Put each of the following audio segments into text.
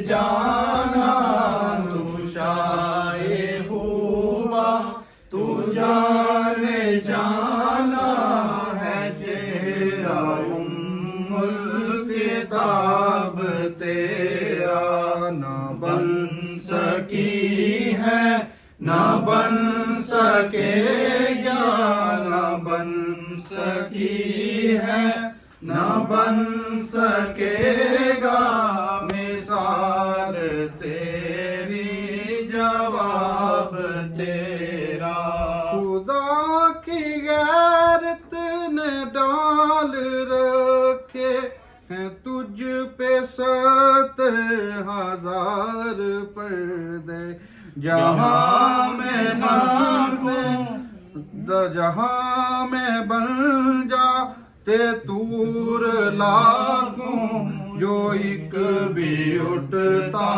جانا تو شاہ خوبا تو جانے جانا ہے چہرہ الکتاب تیرا نہ بن سکی ہے نہ بن سکے گا نہ بن سکی ہے نہ بن سکے گا مثال تیری جواب تیرا خدا کی غیرت نے ڈال رکھے ہیں تجھ پہ 70,000 پردے جہاں میں جہاں میں بن جاتے طور لاکھوں جو ایک بھی اٹھتا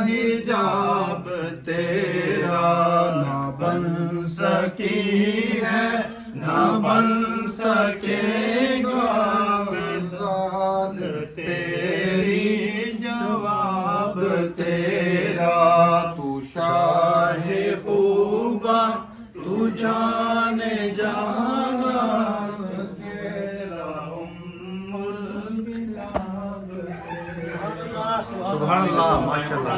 حجاب تیرا نہ بن سکی ہے نہ بن سکے گا مثال تیری جواب تیرا تو شاہ خوبا تو جانے جانا تیرا الکتاب تیرا سبحان اللہ ماشاءاللہ